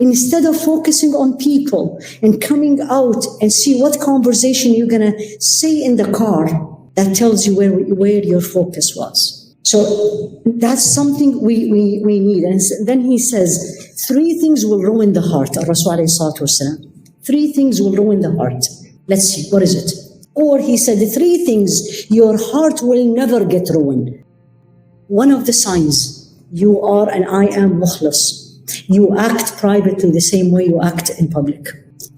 Instead of focusing on people and coming out and see what conversation you're going to say in the car, that tells you where your focus was. So that's something we need. And then he says, 3 things will ruin the heart. Rasul alayhi salatu wasalam. 3 things will ruin the heart. Let's see, what is it? Or he said, the 3 things, your heart will never get ruined. One of the signs, you are and I am mukhlas. You act privately the same way you act in public.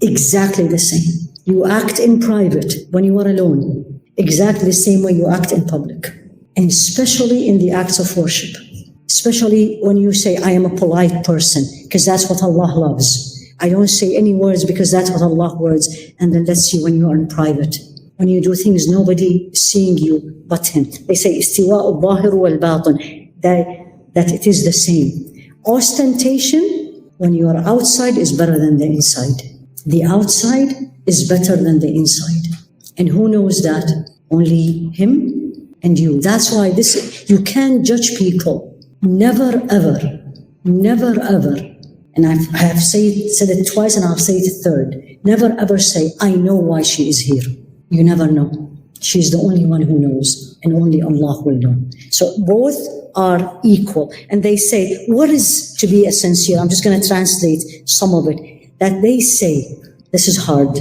Exactly the same. You act in private when you are alone. Exactly the same way you act in public. And especially in the acts of worship. Especially when you say, I am a polite person, because that's what Allah loves. I don't say any words because that's what Allah words. And then let's see when you are in private. When you do things, nobody is seeing you but Him. They say, istiwa al-zahir wal-batin, that it is the same. Ostentation, when you are outside, is better than the inside. The outside is better than the inside. And who knows that? Only Him and you. That's why you can't judge people. Never ever, never ever. And I have said it twice and I'll say it a third. Never ever say, I know why she is here. You never know. She's the only one who knows, and only Allah will know. So both are equal. And they say, what is to be a sincere? I'm just going to translate some of it. That they say, this is hard,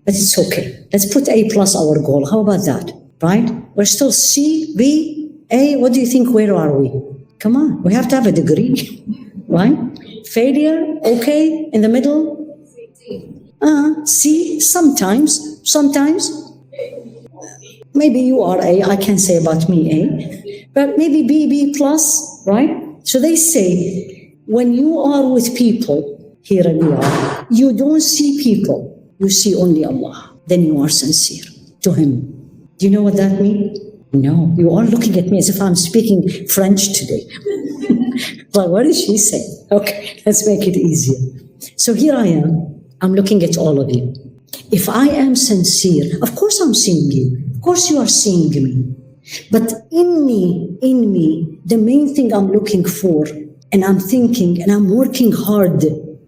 but it's okay. Let's put A plus our goal. How about that? Right? We're still C, B, A. What do you think? Where are we? Come on. We have to have a degree. Right? Failure, okay. In the middle? C, sometimes. Maybe you are A. I can't say about me A. But maybe B, B plus, right? So they say, when you are with people, here and we are, you don't see people. You see only Allah. Then you are sincere to Him. Do you know what that means? No. You are looking at me as if I'm speaking French today. Well, what did she say? Okay, let's make it easier. So here I am. I'm looking at all of you. If I am sincere, of course I'm seeing you. Of course you are seeing me. But in me, the main thing I'm looking for, and I'm thinking, and I'm working hard,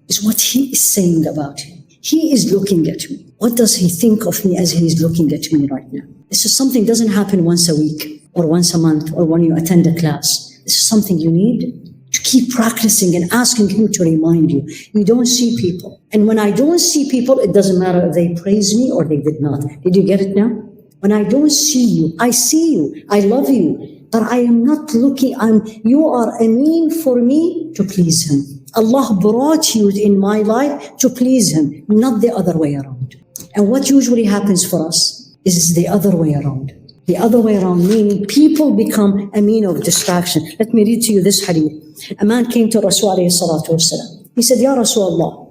is what He is saying about Him. He is looking at me. What does He think of me as He is looking at me right now? This is something that doesn't happen once a week, or once a month, or when you attend a class. This is something you need to keep practicing and asking Him to remind you. You don't see people. And when I don't see people, it doesn't matter if they praise me or they did not. Did you get it now? When I don't see you, I see you, I love you, but I am not looking, you are a mean for me to please Him. Allah brought you in my life to please Him, not the other way around. And what usually happens for us is the other way around. The other way around, meaning people become a mean of distraction. Let me read to you this hadith. A man came to Rasul alayhi salatu wasalam. He said, Ya Rasulullah,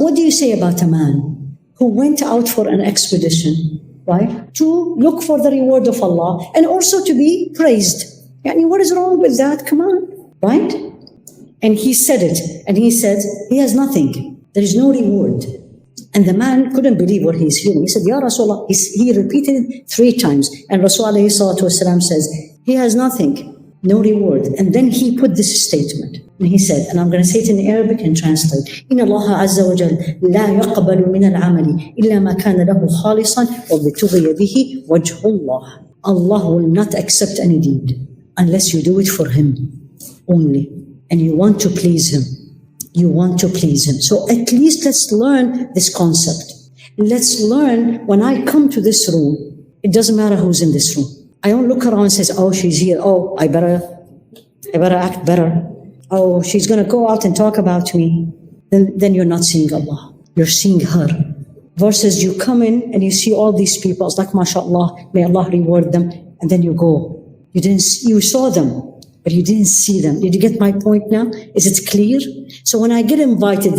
what do you say about a man who went out for an expedition, right, to look for the reward of Allah and also to be praised? Yani, what is wrong with that? Come on, right? And he said it, and he said, he has nothing. There is no reward. And the man couldn't believe what he's hearing. He said, Ya Rasulullah, he repeated it 3 times. And Rasul alayhi salatu wasalam says, he has nothing, no reward. And then he put this statement. And he said, and I'm going to say it in Arabic and translate, إِنَّ اللَّهَ عَزَّ وَجَلَّ لَا يَقْبَلُ مِنَ الْعَمَلِ إِلَّا مَا كَانَ لَهُ خَالِصًا وَابْتُغِيَ بِهِ وَجْهُ اللَّهِ. Allah will not accept any deed unless you do it for Him only. And you want to please Him. You want to please Him. So at least let's learn this concept. Let's learn when I come to this room, it doesn't matter who's in this room. I don't look around and say, oh, she's here. Oh, I better act better. Oh, she's going to go out and talk about me. Then you're not seeing Allah. You're seeing her. Versus you come in and you see all these people. It's like, mashallah, may Allah reward them. And then you go. You saw them, but you didn't see them. Did you get my point now? Is it clear? So when I get invited,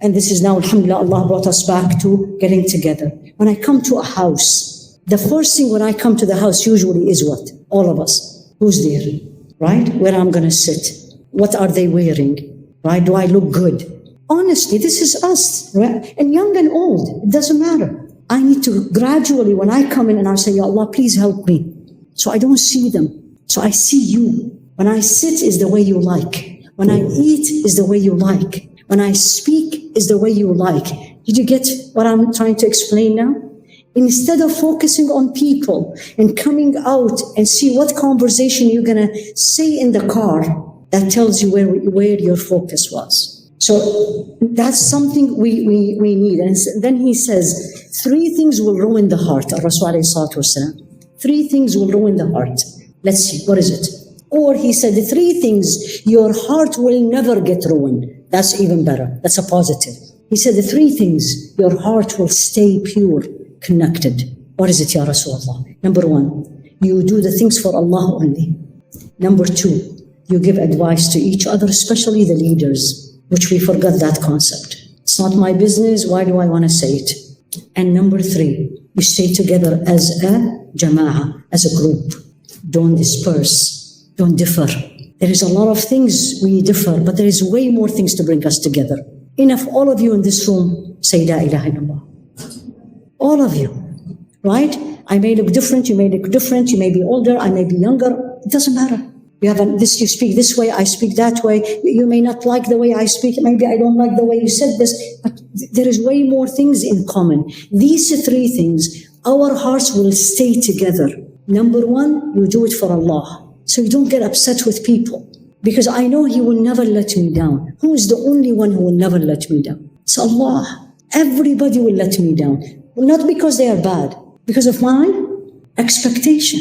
and this is now, alhamdulillah, Allah brought us back to getting together. When I come to a house, the first thing when I come to the house usually is what? All of us. Who's there? Right? Where I'm going to sit. What are they wearing? Right? Do I look good? Honestly, this is us. Right? And young and old, it doesn't matter. I need to gradually, when I come in and I say, Ya Allah, please help me. So I don't see them. So I see you. When I sit is the way you like. When I eat is the way you like. When I speak is the way you like. Did you get what I'm trying to explain now? Instead of focusing on people and coming out and see what conversation you're going to say in the car, that tells you where your focus was. So that's something we need. And then he says, 3 things will ruin the heart. Rasul alayhi salatu wasalam. 3 things will ruin the heart. Let's see, what is it? Or he said, 3 things, your heart will never get ruined. That's even better. That's a positive. He said, 3 things, your heart will stay pure, connected. What is it, Ya Rasulullah? Number 1, you do the things for Allah only. Number 2, you give advice to each other, especially the leaders, which we forgot that concept. It's not my business, why do I want to say it? And number 3, you stay together as a jama'ah, as a group. Don't disperse, don't differ. There is a lot of things we differ, but there is way more things to bring us together. Enough, all of you in this room say La ilaha illallah. All of you, right? I may look different, you may look different, you may be older, I may be younger, it doesn't matter. You speak this way, I speak that way. You may not like the way I speak, maybe I don't like the way you said this, but there is way more things in common. These 3 things, our hearts will stay together. Number 1, you do it for Allah. So you don't get upset with people. Because I know He will never let me down. Who is the only one who will never let me down? It's Allah. Everybody will let me down. Not because they are bad, because of my expectation.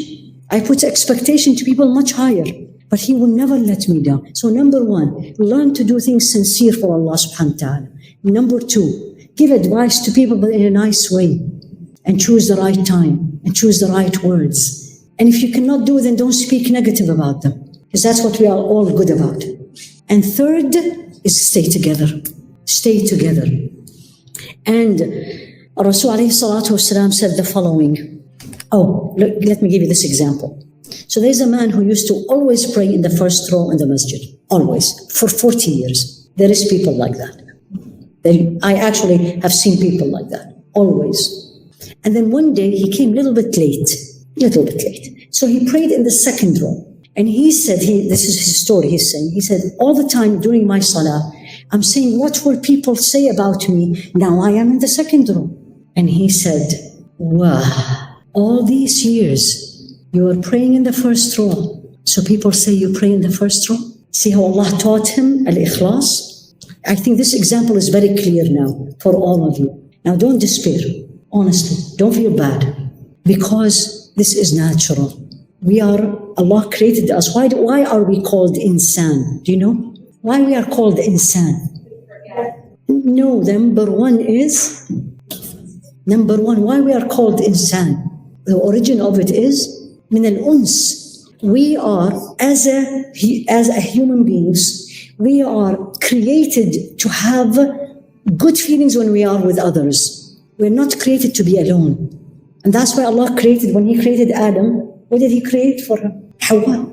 I put expectation to people much higher, but He will never let me down. So number 1, learn to do things sincere for Allah subhanahu wa ta'ala. Number 2, give advice to people but in a nice way, and choose the right time, and choose the right words. And if you cannot do it, then don't speak negative about them, because that's what we are all good about. And 3rd is stay together. Stay together. And Rasul alayhi salatu wasalam said the following. Let me give you this example. So there's a man who used to always pray in the first row in the masjid. Always. For 40 years. There is people like that. I actually have seen people like that. Always. And then one day he came a little bit late. So he prayed in the second row. And he said, this is his story, he said, all the time during my salah, I'm saying, what will people say about me? Now I am in the second row. And he said, wow, all these years, you were praying in the first row. So people say you pray in the first row. See how Allah taught him al-ikhlas? I think this example is very clear now for all of you. Now don't despair, honestly. Don't feel bad, because this is natural. Allah created us. Why are we called insan? Do you know? Why we are called insan? No, number one, why we are called insan? The origin of it is min al-uns. We are, as a human beings, we are created to have good feelings when we are with others. We're not created to be alone. And that's why Allah created, when He created Adam, what did He create for her? Hawa.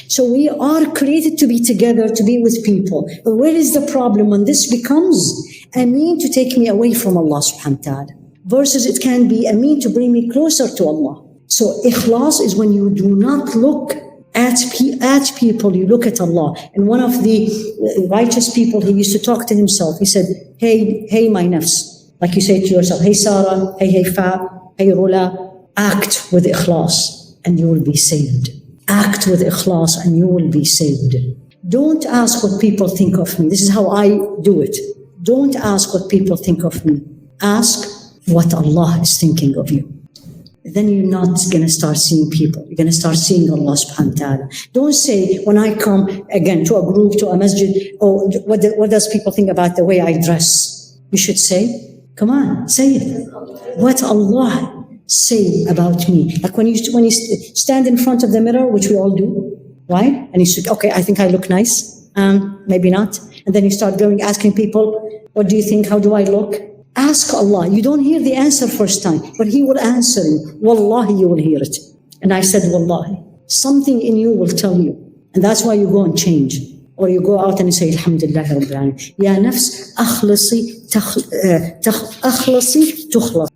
So we are created to be together, to be with people. But where is the problem? When this becomes a mean to take me away from Allah subhanahu wa ta'ala, versus it can be a mean to bring me closer to Allah. So ikhlas is when you do not look at people, you look at Allah. And one of the righteous people, he used to talk to himself. He said, hey my nafs. Like you say to yourself, hey Sarah, hey Haifaa, hey Rula, act with ikhlas and you will be saved. Act with ikhlas and you will be saved. Don't ask what people think of me. This is how I do it. Don't ask what people think of me. Ask what Allah is thinking of you. Then you're not going to start seeing people. You're going to start seeing Allah subhanahu wa ta'ala. Don't say, when I come again to a group, to a masjid, what does people think about the way I dress? You should say, come on, say it. What Allah say about me. Like when you stand in front of the mirror, which we all do, right? And you say, okay, I think I look nice. Maybe not. And then you start asking people, what do you think? How do I look? Ask Allah. You don't hear the answer first time, but He will answer you. Wallahi, you will hear it. And I said, Wallahi, something in you will tell you. And that's why you go and change. Or you go out and you say, Alhamdulillah Rabbil Alameen. Ya nafs, akhlasi tukhlas.